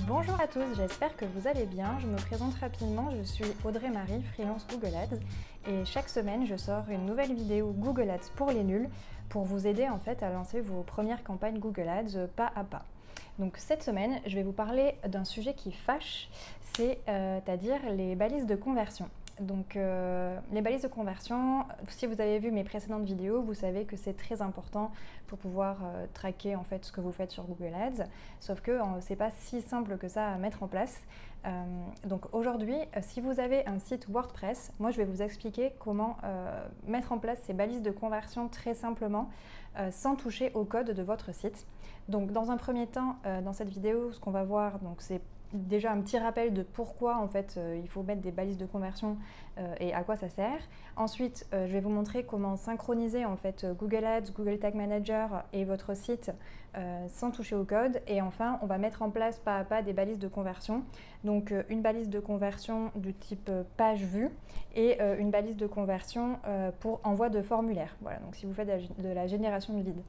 Bonjour à tous, j'espère que vous allez bien. Je me présente rapidement, je suis Audrey-Marie, freelance Google Ads et chaque semaine je sors une nouvelle vidéo Google Ads pour les nuls pour vous aider en fait à lancer vos premières campagnes Google Ads pas à pas. Donc cette semaine, je vais vous parler d'un sujet qui fâche, c'est-à-dire les balises de conversion. Donc les balises de conversion, si vous avez vu mes précédentes vidéos, vous savez que c'est très important pour pouvoir traquer en fait ce que vous faites sur Google Ads, sauf que c'est pas si simple que ça à mettre en place. Donc aujourd'hui, si vous avez un site WordPress, moi je vais vous expliquer comment mettre en place ces balises de conversion très simplement sans toucher au code de votre site. Donc dans un premier temps, dans cette vidéo, ce qu'on va voir, c'est déjà un petit rappel de pourquoi en fait il faut mettre des balises de conversion et à quoi ça sert. Ensuite, je vais vous montrer comment synchroniser en fait Google Ads, Google Tag Manager et votre site sans toucher au code. Et enfin, on va mettre en place pas à pas des balises de conversion. Donc une balise de conversion du type page vue et une balise de conversion pour envoi de formulaire. Voilà, donc si vous faites de la génération de leads.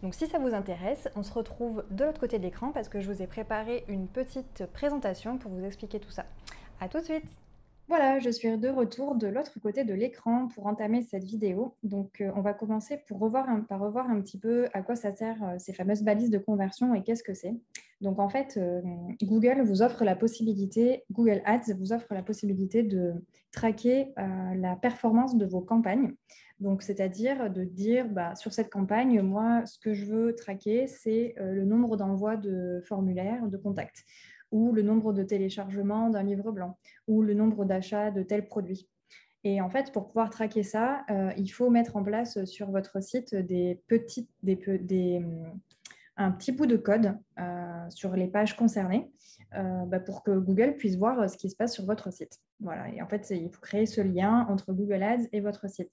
Donc si ça vous intéresse, on se retrouve de l'autre côté de l'écran parce que je vous ai préparé une petite présentation pour vous expliquer tout ça. A tout de suite! Voilà, je suis de retour de l'autre côté de l'écran pour entamer cette vidéo. Donc on va commencer par revoir un petit peu à quoi ça sert ces fameuses balises de conversion et qu'est-ce que c'est. Donc en fait, Google Ads vous offre la possibilité de traquer la performance de vos campagnes. Donc, c'est-à-dire de dire, sur cette campagne, moi, ce que je veux traquer, c'est le nombre d'envois de formulaires de contact ou le nombre de téléchargements d'un livre blanc ou le nombre d'achats de tels produits. Et en fait, pour pouvoir traquer ça, il faut mettre en place sur votre site un petit bout de code sur les pages concernées pour que Google puisse voir ce qui se passe sur votre site. Voilà. Et en fait, il faut créer ce lien entre Google Ads et votre site.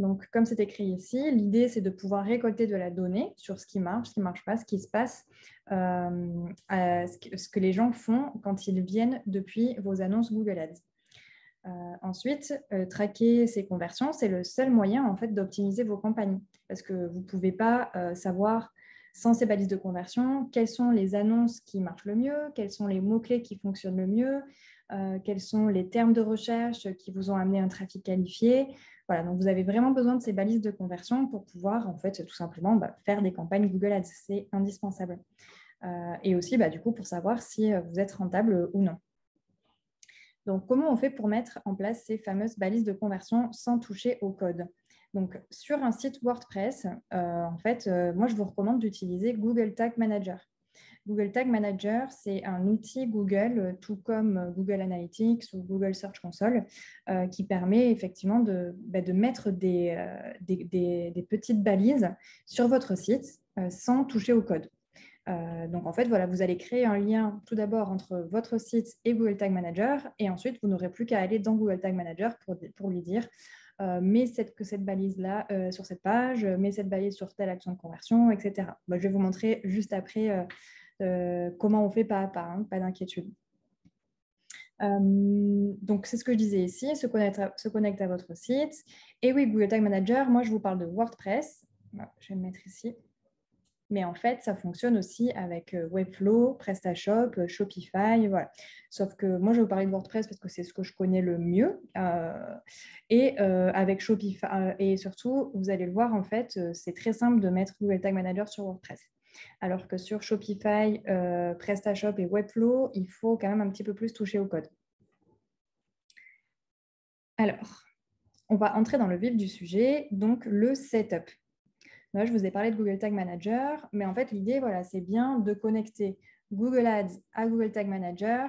Donc, comme c'est écrit ici, l'idée, c'est de pouvoir récolter de la donnée sur ce qui marche pas, ce qui se passe, ce que les gens font quand ils viennent depuis vos annonces Google Ads. Ensuite, traquer ces conversions, c'est le seul moyen en fait d'optimiser vos campagnes parce que vous ne pouvez pas savoir sans ces balises de conversion quelles sont les annonces qui marchent le mieux, quels sont les mots-clés qui fonctionnent le mieux, quels sont les termes de recherche qui vous ont amené un trafic qualifié. Voilà, donc vous avez vraiment besoin de ces balises de conversion pour pouvoir en fait tout simplement faire des campagnes Google Ads. C'est indispensable. Et aussi du coup pour savoir si vous êtes rentable ou non. Donc, comment on fait pour mettre en place ces fameuses balises de conversion sans toucher au code? Donc, sur un site WordPress, moi, je vous recommande d'utiliser Google Tag Manager. Google Tag Manager, c'est un outil Google, tout comme Google Analytics ou Google Search Console, qui permet effectivement de mettre des petites balises sur votre site sans toucher au code. Donc, en fait, voilà, vous allez créer un lien tout d'abord entre votre site et Google Tag Manager et ensuite, vous n'aurez plus qu'à aller dans Google Tag Manager pour lui dire mets cette balise-là sur cette page, mets cette balise sur telle action de conversion, etc. Je vais vous montrer juste après comment on fait pas à pas, hein, pas d'inquiétude. Donc, c'est ce que je disais ici, se connecte à votre site. Et oui, Google Tag Manager, moi, je vous parle de WordPress. Je vais le mettre ici. Mais en fait, ça fonctionne aussi avec Webflow, PrestaShop, Shopify, voilà. Sauf que moi, je vais vous parler de WordPress parce que c'est ce que je connais le mieux. Avec Shopify, et surtout, vous allez le voir, en fait, c'est très simple de mettre Google Tag Manager sur WordPress. Alors que sur Shopify, PrestaShop et Webflow, il faut quand même un petit peu plus toucher au code. Alors, on va entrer dans le vif du sujet, donc le setup. Là, je vous ai parlé de Google Tag Manager, mais en fait, l'idée, voilà, c'est bien de connecter Google Ads à Google Tag Manager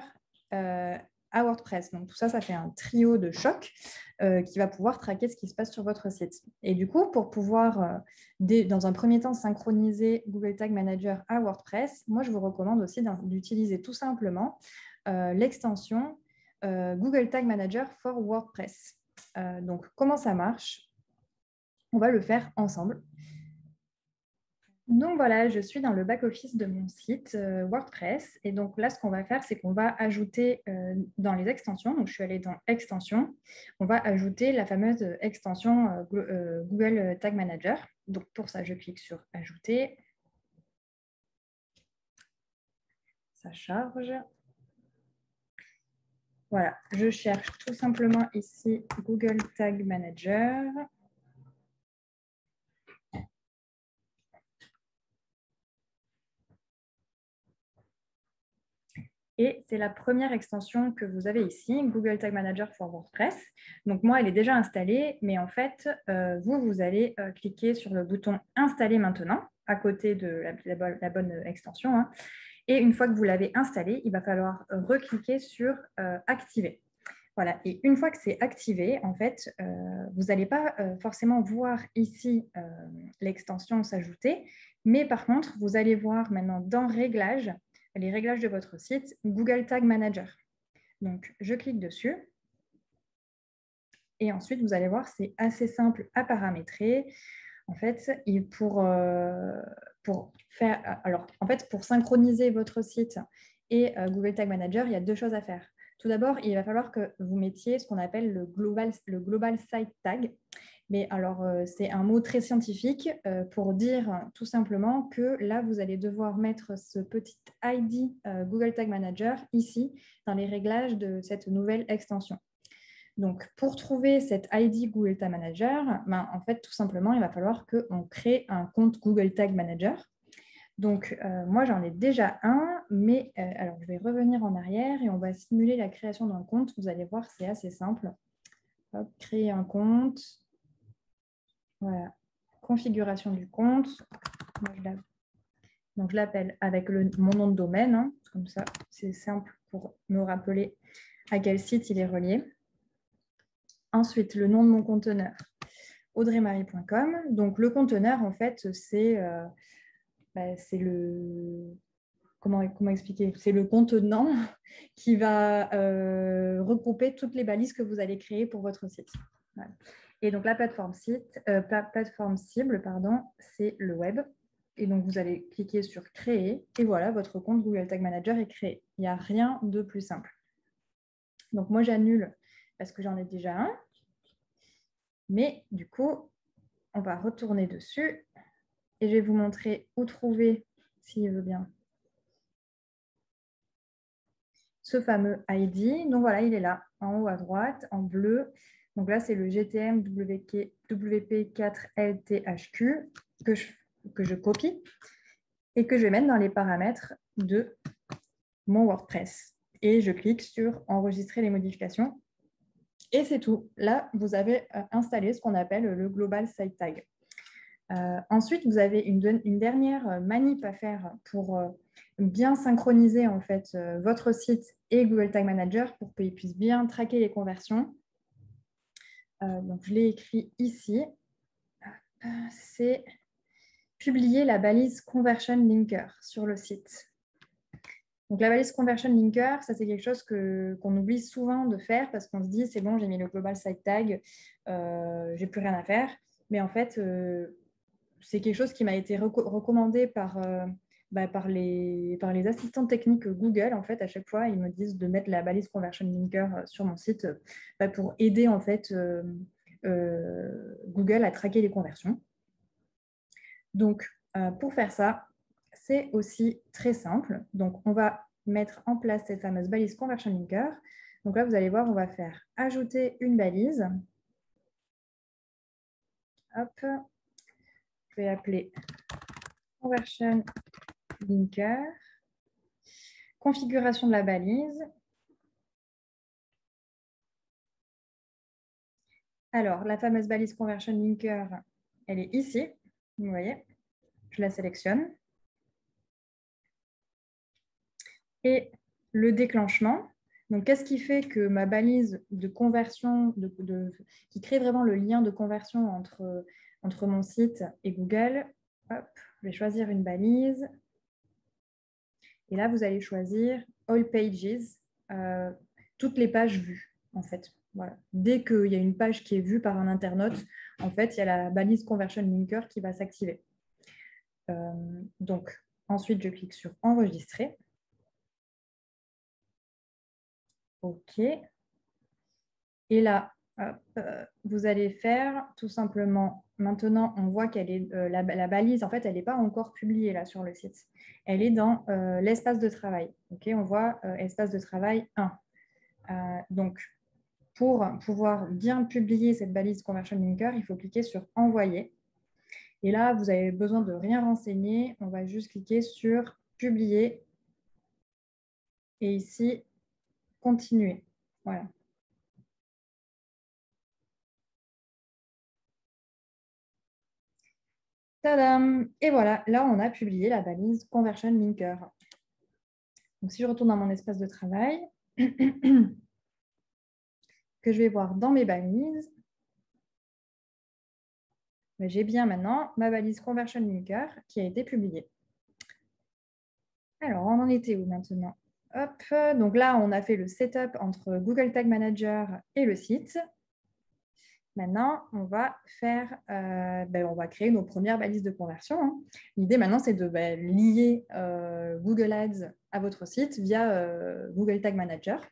à WordPress. Donc, tout ça, ça fait un trio de choc qui va pouvoir traquer ce qui se passe sur votre site. Et du coup, pour pouvoir, dans un premier temps, synchroniser Google Tag Manager à WordPress, moi, je vous recommande aussi d'utiliser tout simplement l'extension Google Tag Manager for WordPress. Donc, comment ça marche? On va le faire ensemble. Donc voilà, je suis dans le back-office de mon site WordPress. Et donc là, ce qu'on va faire, c'est qu'on va ajouter dans les extensions, donc je suis allée dans Extensions, on va ajouter la fameuse extension Google Tag Manager. Donc pour ça, je clique sur Ajouter. ça charge. Voilà, je cherche tout simplement ici Google Tag Manager. Et c'est la première extension que vous avez ici, Google Tag Manager for WordPress. Donc moi, elle est déjà installée, mais en fait, vous allez cliquer sur le bouton « Installer maintenant » à côté de la bonne extension. Hein. Et une fois que vous l'avez installée, il va falloir recliquer sur « Activer ». Voilà, et une fois que c'est activé, en fait, vous n'allez pas forcément voir ici l'extension s'ajouter, mais par contre, vous allez voir maintenant dans Réglages, les réglages de votre site, Google Tag Manager. Donc, je clique dessus. Et ensuite, vous allez voir, c'est assez simple à paramétrer. En fait, pour synchroniser votre site et Google Tag Manager, il y a deux choses à faire. Tout d'abord, il va falloir que vous mettiez ce qu'on appelle le global Site Tag. Mais alors, c'est un mot très scientifique pour dire tout simplement que là, vous allez devoir mettre ce petit ID Google Tag Manager ici, dans les réglages de cette nouvelle extension. Donc, pour trouver cet ID Google Tag Manager, en fait, tout simplement, il va falloir qu'on crée un compte Google Tag Manager. Donc, moi, j'en ai déjà un, mais alors, je vais revenir en arrière et on va simuler la création d'un compte. Vous allez voir, c'est assez simple. Hop, créer un compte. Voilà, configuration du compte. Donc, je l'appelle avec mon nom de domaine. Hein. Comme ça, c'est simple pour me rappeler à quel site il est relié. Ensuite, le nom de mon conteneur, audreymarie.com. Donc, le conteneur, en fait, c'est le... Comment expliquer? C'est le contenant qui va regrouper toutes les balises que vous allez créer pour votre site. Voilà. Et donc, la plateforme cible, c'est le web. Et donc, vous allez cliquer sur « Créer » et voilà, votre compte Google Tag Manager est créé. Il n'y a rien de plus simple. Donc, moi, j'annule parce que j'en ai déjà un. Mais du coup, on va retourner dessus et je vais vous montrer où trouver, s'il veut bien, ce fameux ID. Donc voilà, il est là, en haut à droite, en bleu. Donc là, c'est le GTM WP4LTHQ que je copie et que je vais mettre dans les paramètres de mon WordPress. Et je clique sur « Enregistrer les modifications ». Et c'est tout. Là, vous avez installé ce qu'on appelle le Global Site Tag. Ensuite, vous avez une dernière manip à faire pour bien synchroniser en fait, votre site et Google Tag Manager pour qu'il puisse bien traquer les conversions. Donc, je l'ai écrit ici. C'est publier la balise Conversion Linker sur le site. Donc, la balise Conversion Linker, ça, c'est quelque chose qu'on oublie souvent de faire parce qu'on se dit, c'est bon, j'ai mis le Global Site Tag, j'ai plus rien à faire. Mais en fait, c'est quelque chose qui m'a été recommandé par les assistants techniques Google. En fait, à chaque fois, ils me disent de mettre la balise Conversion Linker sur mon site pour aider en fait, Google à traquer les conversions. Donc, pour faire ça, c'est aussi très simple. Donc, on va mettre en place cette fameuse balise Conversion Linker. Donc là, vous allez voir, on va faire ajouter une balise. Hop. Je vais appeler Conversion Linker. Configuration de la balise. Alors, la fameuse balise Conversion Linker, elle est ici. Vous voyez, je la sélectionne. Et le déclenchement. Donc, qu'est-ce qui fait que ma balise de conversion, qui crée vraiment le lien de conversion entre mon site et Google? Hop, je vais choisir une balise. Et là, vous allez choisir All Pages, toutes les pages vues, en fait. Voilà. Dès qu'il y a une page qui est vue par un internaute, en fait, il y a la balise Conversion Linker qui va s'activer. Donc, ensuite, je clique sur Enregistrer. OK. Et là, vous allez faire tout simplement maintenant, on voit qu'elle est la balise, en fait, elle n'est pas encore publiée là sur le site. Elle est dans l'espace de travail. Okay, on voit espace de travail 1. Donc, pour pouvoir bien publier cette balise Conversion Linker, il faut cliquer sur Envoyer. Et là, vous avez besoin de rien renseigner. On va juste cliquer sur Publier. Et ici, Continuer. Voilà. Tadam! Et voilà, là, on a publié la balise Conversion Linker. Donc, si je retourne dans mon espace de travail, que je vais voir dans mes balises, j'ai bien maintenant ma balise Conversion Linker qui a été publiée. Alors, on en était où maintenant? Hop, donc là, on a fait le setup entre Google Tag Manager et le site. Maintenant, on va on va créer nos premières balises de conversion. Hein. L'idée maintenant, c'est de lier Google Ads à votre site via Google Tag Manager.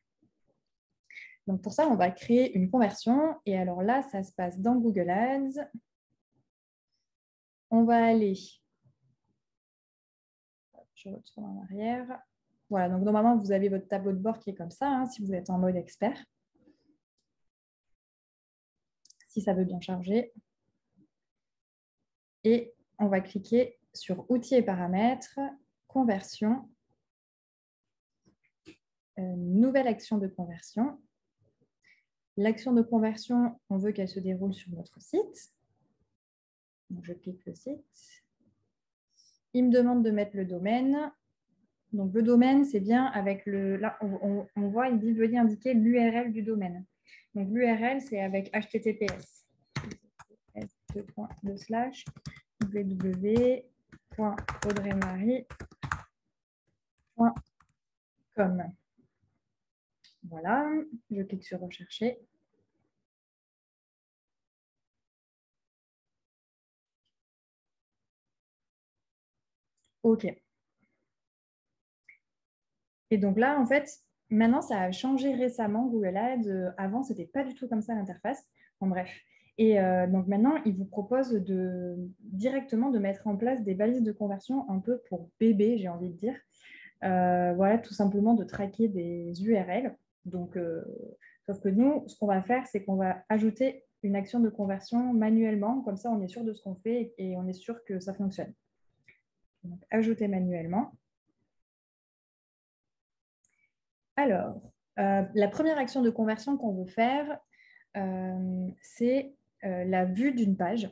Donc pour ça, on va créer une conversion. Et alors là, ça se passe dans Google Ads. On va aller... Je retourne en arrière. Voilà, donc normalement, vous avez votre tableau de bord qui est comme ça, hein, si vous êtes en mode expert. Si ça veut bien charger. Et on va cliquer sur Outils et paramètres, Conversion, nouvelle action de conversion. L'action de conversion, on veut qu'elle se déroule sur notre site. Donc, je clique le site. Il me demande de mettre le domaine. Donc, le domaine, c'est bien avec le... Là, on voit, il dit veuillez indiquer l'URL du domaine. Donc, l'URL, c'est avec HTTPS. www.audreymarie.com. Voilà, je clique sur rechercher. OK. Et donc là, en fait, maintenant, ça a changé récemment, Google Ads. Avant, ce n'était pas du tout comme ça l'interface. En bref. Et donc maintenant, il vous propose directement de mettre en place des balises de conversion un peu pour bébé, j'ai envie de dire. Voilà, tout simplement de traquer des URL. Donc, sauf que nous, ce qu'on va faire, c'est qu'on va ajouter une action de conversion manuellement. Comme ça, on est sûr de ce qu'on fait et on est sûr que ça fonctionne. Donc, ajouter manuellement. Alors, la première action de conversion qu'on veut faire, c'est la vue d'une page.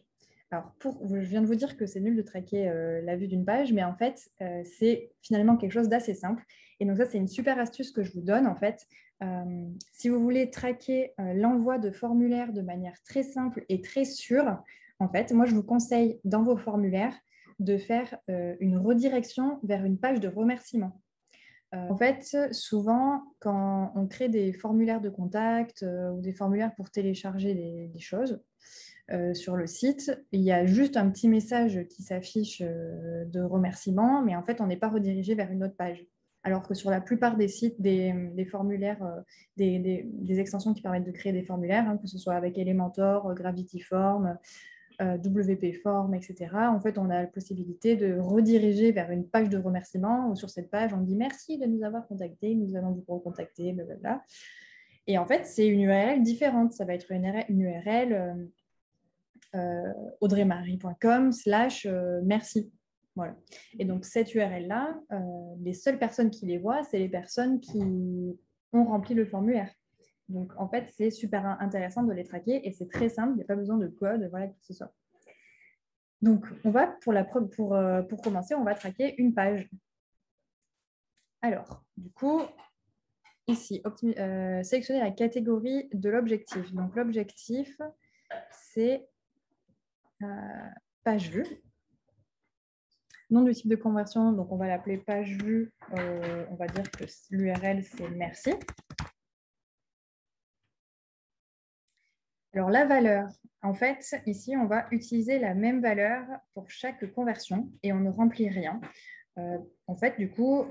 Alors, je viens de vous dire que c'est nul de traquer la vue d'une page, mais en fait, c'est finalement quelque chose d'assez simple. Et donc ça, c'est une super astuce que je vous donne, en fait. Si vous voulez traquer l'envoi de formulaires de manière très simple et très sûre, en fait, moi, je vous conseille dans vos formulaires de faire une redirection vers une page de remerciement. En fait, souvent, quand on crée des formulaires de contact ou des formulaires pour télécharger des choses sur le site, il y a juste un petit message qui s'affiche de remerciement, mais en fait, on n'est pas redirigé vers une autre page. Alors que sur la plupart des sites, des formulaires, des extensions qui permettent de créer des formulaires, hein, que ce soit avec Elementor, Gravity Form, WP Form, etc. En fait, on a la possibilité de rediriger vers une page de remerciement où sur cette page, on dit merci de nous avoir contactés, nous allons vous recontacter, blablabla. Et en fait, c'est une URL différente. Ça va être une URL audreymarie.com/merci. Voilà. Et donc, cette URL-là, les seules personnes qui les voient, c'est les personnes qui ont rempli le formulaire. Donc, en fait, c'est super intéressant de les traquer et c'est très simple, il n'y a pas besoin de code, voilà, que ce soit. Donc, on va, pour commencer, on va traquer une page. Alors, du coup, ici, sélectionner la catégorie de l'objectif. Donc, l'objectif, c'est page vue. Nom du type de conversion, donc on va l'appeler page vue. On va dire que l'URL, c'est merci. Alors, la valeur, en fait, ici, on va utiliser la même valeur pour chaque conversion et on ne remplit rien. En fait, du coup,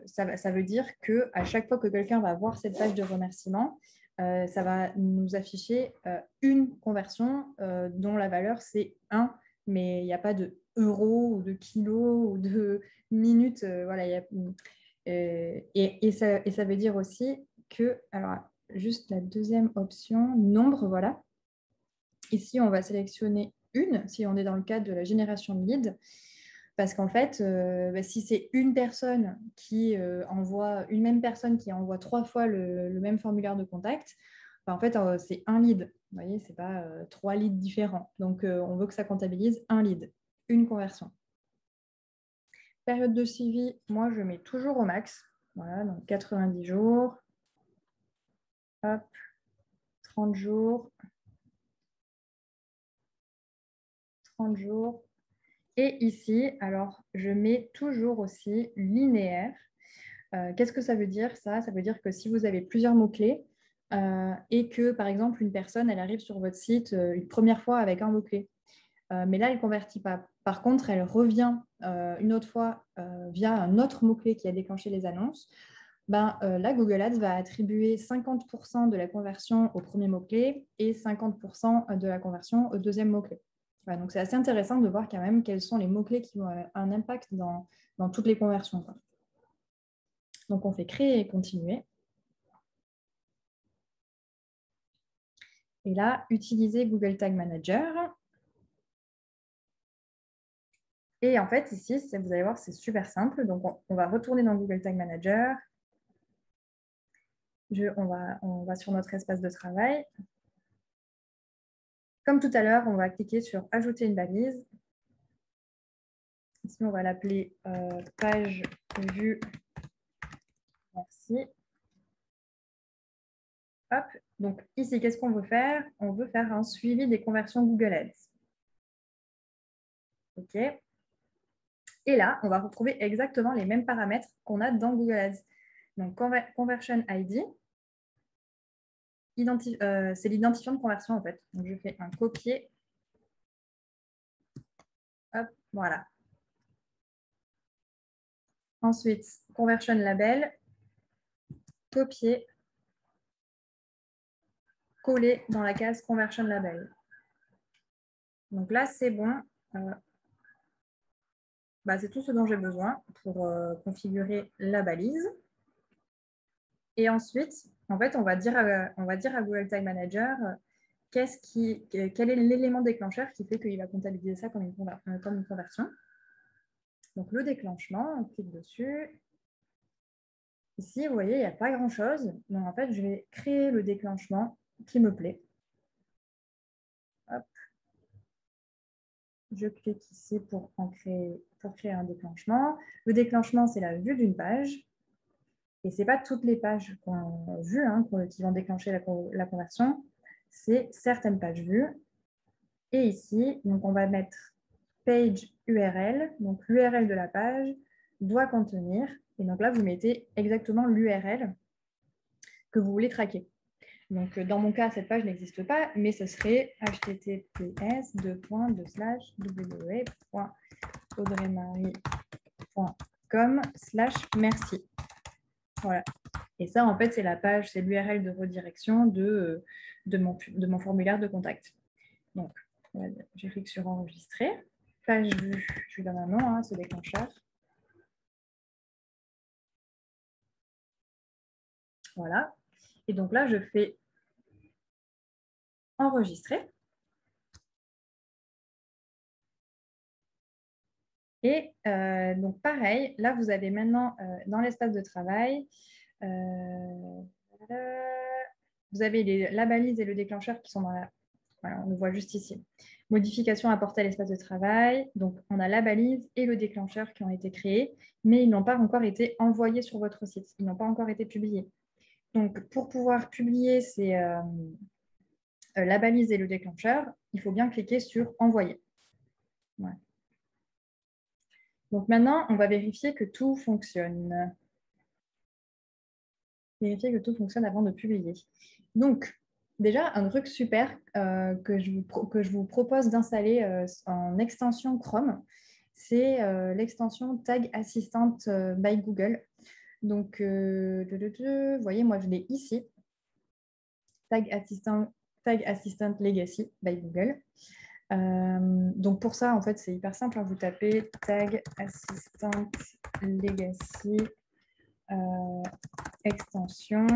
ça veut dire qu'à chaque fois que quelqu'un va voir cette page de remerciement, ça va nous afficher une conversion dont la valeur c'est 1, mais il n'y a pas de euros ou de kilos ou de minutes. Voilà, et ça veut dire aussi que, alors juste la deuxième option, nombre, voilà. Ici, on va sélectionner une, si on est dans le cadre de la génération de leads, parce qu'en fait, si c'est une personne qui une même personne qui envoie 3 fois le même formulaire de contact, en fait, c'est un lead. Vous voyez, ce n'est pas 3 leads différents. Donc, on veut que ça comptabilise un lead, une conversion. Période de suivi, moi, je mets toujours au max. Voilà, donc 90 jours. Hop, 30 jours. 30 jours. Et ici, alors, je mets toujours aussi linéaire. Qu'est-ce que ça veut dire, ça? Ça veut dire que si vous avez plusieurs mots-clés et que, par exemple, une personne, elle arrive sur votre site une première fois avec un mot-clé, mais là, elle ne convertit pas. Par contre, elle revient une autre fois via un autre mot-clé qui a déclenché les annonces. Là, Google Ads va attribuer 50% de la conversion au premier mot-clé et 50% de la conversion au deuxième mot-clé. Voilà, donc, c'est assez intéressant de voir quand même quels sont les mots-clés qui ont un impact dans toutes les conversions, quoi. Donc, on fait créer et continuer. Et là, utiliser Google Tag Manager. Et en fait, ici, vous allez voir, c'est super simple. Donc, on va retourner dans Google Tag Manager. On va sur notre espace de travail. Comme tout à l'heure, on va cliquer sur « Ajouter une balise ». Ici, on va l'appeler page vue. Merci. Hop. Donc, ici, qu'est-ce qu'on veut faire? On veut faire un suivi des conversions Google Ads. OK. Et là, on va retrouver exactement les mêmes paramètres qu'on a dans Google Ads. Donc, Conversion ID, c'est l'identifiant de conversion en fait. Donc, je fais un copier. Hop, voilà. Ensuite, Conversion Label, copier, coller dans la case Conversion Label. Donc là, c'est bon. C'est tout ce dont j'ai besoin pour configurer la balise. Et ensuite, en fait, on va dire à Google Tag Manager quel est l'élément déclencheur qui fait qu'il va comptabiliser ça comme une conversion. Donc, le déclenchement, on clique dessus. Ici, vous voyez, il n'y a pas grand-chose. Donc, en fait, je vais créer le déclenchement qui me plaît. Hop. Je clique ici pour créer un déclenchement. Le déclenchement, c'est la vue d'une page. Et ce n'est pas toutes les pages qu'on a vues qui vont déclencher la conversion. C'est certaines pages vues. Et ici, donc on va mettre page URL. Donc, l'URL de la page doit contenir. Et donc là, vous mettez exactement l'URL que vous voulez traquer. Donc, dans mon cas, cette page n'existe pas, mais ce serait https://www.audreymarie.com/merci. Voilà. Et ça, en fait, c'est la page, c'est l'URL de redirection de mon formulaire de contact. Donc, je clique sur enregistrer. Page vue, je lui donne un nom, ce déclencheur. Voilà. Et donc là, je fais enregistrer. Et donc, pareil, là, vous avez maintenant, dans l'espace de travail, vous avez la balise et le déclencheur qui sont dans la... Voilà, on le voit juste ici. Modification apportée à l'espace de travail. Donc, on a la balise et le déclencheur qui ont été créés, mais ils n'ont pas encore été envoyés sur votre site. Ils n'ont pas encore été publiés. Donc, pour pouvoir publier la balise et le déclencheur, il faut bien cliquer sur « Envoyer ». Ouais. Donc, maintenant, on va vérifier que tout fonctionne. Vérifier que tout fonctionne avant de publier. Donc, déjà, un truc super que je vous propose d'installer en extension Chrome, c'est l'extension Tag Assistant by Google. Donc, vous voyez, moi, je l'ai ici. Tag Assistant Legacy by Google. Donc pour ça, en fait, c'est hyper simple. Hein. Vous tapez Tag Assistant Legacy extension.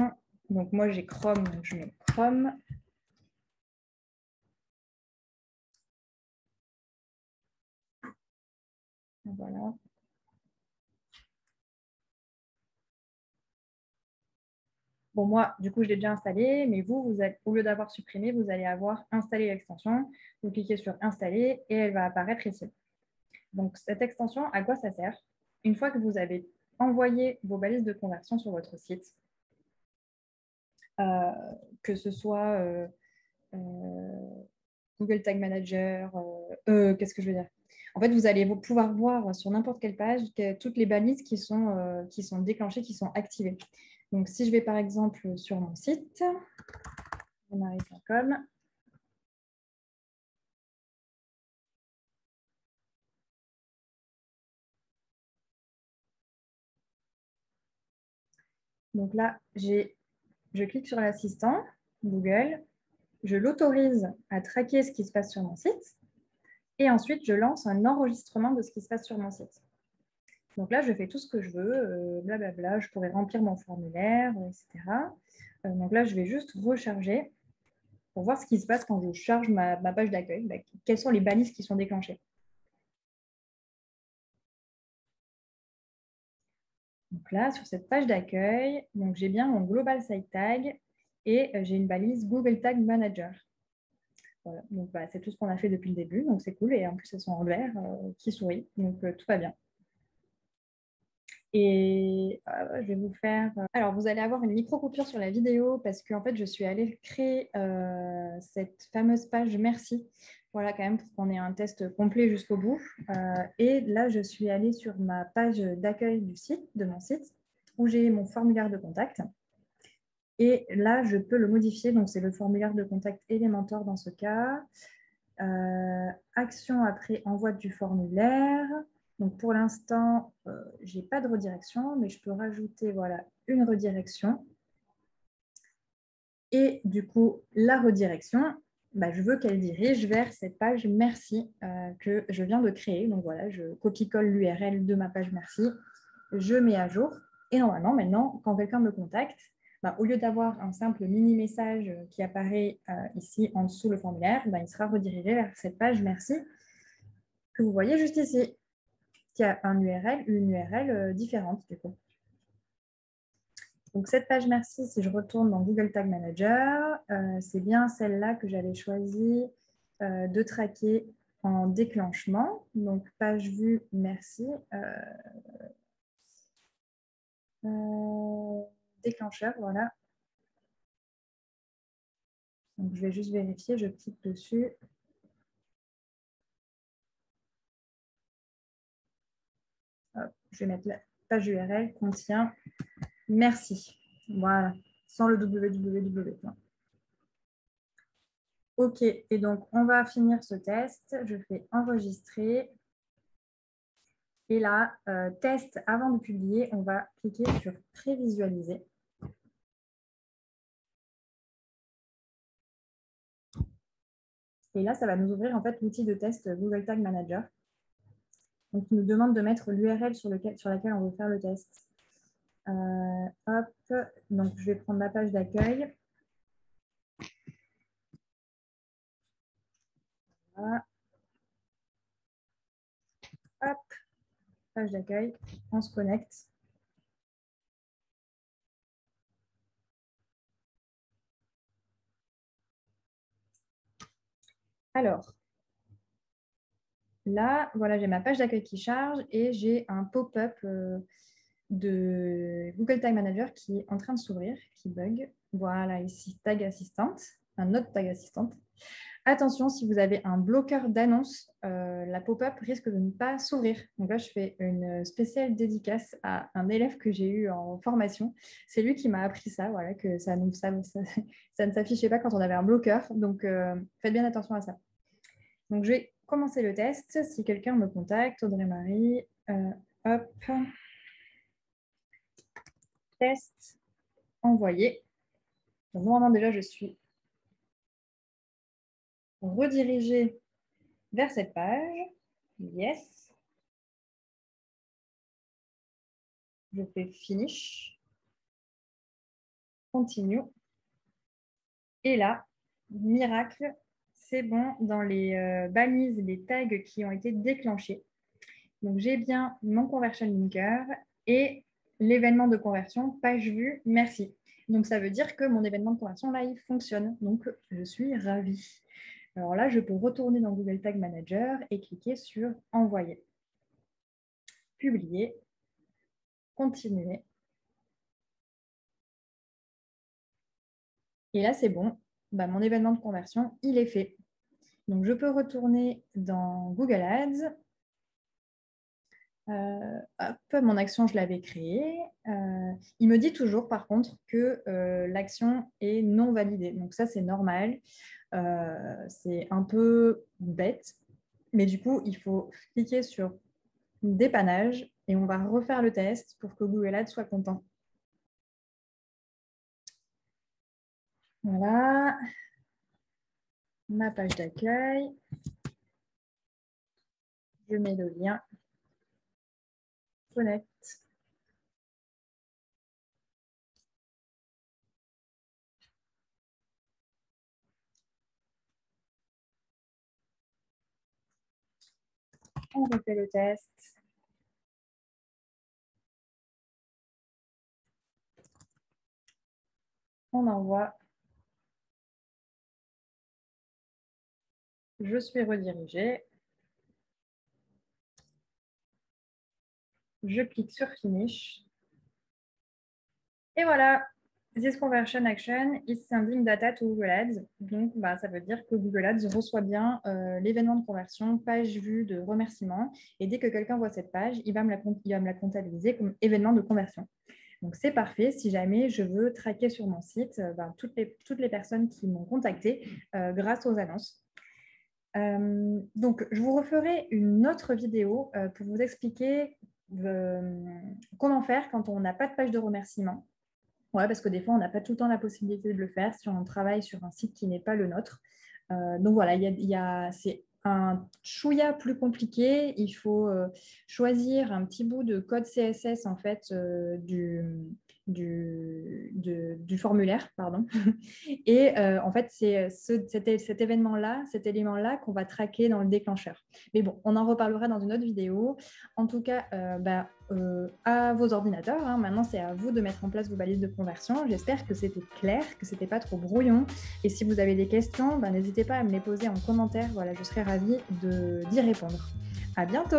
Donc moi, j'ai Chrome, donc je mets Chrome. Voilà. Bon, moi, du coup, je l'ai déjà installé, mais vous allez, au lieu d'avoir supprimé, vous allez avoir installé l'extension. Vous cliquez sur Installer et elle va apparaître ici. Donc, cette extension, à quoi ça sert? Une fois que vous avez envoyé vos balises de conversion sur votre site, que ce soit Google Tag Manager, qu'est-ce que je veux dire? En fait, vous allez pouvoir voir sur n'importe quelle page toutes les balises qui sont déclenchées, qui sont activées. Donc, si je vais par exemple sur mon site, marie.com, donc là, je clique sur l'assistant Google, je l'autorise à traquer ce qui se passe sur mon site et ensuite, je lance un enregistrement de ce qui se passe sur mon site. Donc là, je fais tout ce que je veux, blablabla, je pourrais remplir mon formulaire, etc. Donc là, je vais juste recharger pour voir ce qui se passe quand je charge ma page d'accueil. Quelles sont les balises qui sont déclenchées. Donc là, sur cette page d'accueil, j'ai bien mon Global Site Tag et j'ai une balise Google Tag Manager. Voilà. Donc, c'est tout ce qu'on a fait depuis le début, donc c'est cool. Et en plus, elles sont en vert qui sourit, donc tout va bien. Et je vais vous faire... Alors, vous allez avoir une micro-coupure sur la vidéo parce qu'en fait, je suis allée créer cette fameuse page merci. Voilà, quand même, pour qu'on ait un test complet jusqu'au bout. Et là, je suis allée sur ma page d'accueil du site, de mon site, où j'ai mon formulaire de contact. Et là, je peux le modifier. Donc, c'est le formulaire de contact Elementor dans ce cas. Action après envoi du formulaire. Donc pour l'instant, je n'ai pas de redirection, mais je peux rajouter voilà, une redirection. Et du coup, la redirection, je veux qu'elle dirige vers cette page merci que je viens de créer. Donc voilà, je copie-colle l'URL de ma page merci, je mets à jour. Et normalement, maintenant, quand quelqu'un me contacte, au lieu d'avoir un simple mini-message qui apparaît ici en dessous le formulaire, il sera redirigé vers cette page merci que vous voyez juste ici, qui a une URL différente du coup. Donc cette page merci, si je retourne dans Google Tag Manager, c'est bien celle-là que j'avais choisi de traquer en déclenchement. Donc page vue merci. Déclencheur, voilà. Donc je vais juste vérifier, je clique dessus. Hop, je vais mettre la page URL contient merci. Voilà, sans le www. OK, et donc on va finir ce test. Je fais enregistrer. Et là, test avant de publier, on va cliquer sur prévisualiser. Et là, ça va nous ouvrir en fait l'outil de test Google Tag Manager. Donc, il nous demande de mettre l'URL sur laquelle on veut faire le test. Hop, donc je vais prendre ma page d'accueil. Voilà. Hop, page d'accueil, on se connecte. Alors, là, voilà, j'ai ma page d'accueil qui charge et j'ai un pop-up de Google Tag Manager qui est en train de s'ouvrir, qui bug. Voilà, ici, Tag Assistant, un autre Tag Assistant. Attention, si vous avez un bloqueur d'annonce, la pop-up risque de ne pas s'ouvrir. Donc là, je fais une spéciale dédicace à un élève que j'ai eu en formation. C'est lui qui m'a appris ça, voilà, que ça ne s'affichait pas quand on avait un bloqueur. Donc, faites bien attention à ça. Donc, je vais commencer le test. Si quelqu'un me contacte, Audrey-Marie, hop, test, envoyé. Donc, normalement, déjà, je suis rediriger vers cette page. Yes. Je fais Finish. Continue. Et là, miracle, c'est bon, dans les balises, les tags qui ont été déclenchés. Donc, j'ai bien mon conversion linker et l'événement de conversion, page vue, merci. Donc, ça veut dire que mon événement de conversion, là, il fonctionne. Donc, je suis ravie. Alors là, je peux retourner dans Google Tag Manager et cliquer sur Envoyer. Publier. Continuer. Et là, c'est bon. Bah, mon événement de conversion, il est fait. Donc, je peux retourner dans Google Ads. Hop, mon action, je l'avais créée. Il me dit toujours, par contre, que l'action est non validée. Donc, ça, c'est normal. C'est un peu bête. Mais du coup, il faut cliquer sur dépannage et on va refaire le test pour que Google Ads soit content. Voilà. Ma page d'accueil. Je mets le lien. Connect. On refait le test. On envoie. Je suis redirigée. Je clique sur Finish. Et voilà, This Conversion Action is sending data to Google Ads. Donc, ça veut dire que Google Ads reçoit bien l'événement de conversion, page vue de remerciement. Et dès que quelqu'un voit cette page, il va me la comptabiliser comme événement de conversion. Donc, c'est parfait. Si jamais je veux traquer sur mon site toutes les personnes qui m'ont contacté grâce aux annonces. Donc, je vous referai une autre vidéo pour vous expliquer comment faire quand on n'a pas de page de remerciement. Ouais, parce que des fois, on n'a pas tout le temps la possibilité de le faire si on travaille sur un site qui n'est pas le nôtre. Donc voilà, c'est un chouïa plus compliqué. Il faut choisir un petit bout de code CSS en fait du formulaire, pardon. Et en fait, c'est cet événement-là, cet élément-là qu'on va traquer dans le déclencheur. Mais bon, on en reparlera dans une autre vidéo. En tout cas, à vos ordinateurs, hein, maintenant, c'est à vous de mettre en place vos balises de conversion. J'espère que c'était clair, que ce n'était pas trop brouillon. Et si vous avez des questions, n'hésitez pas à me les poser en commentaire. Voilà, je serai ravie d'y répondre. À bientôt!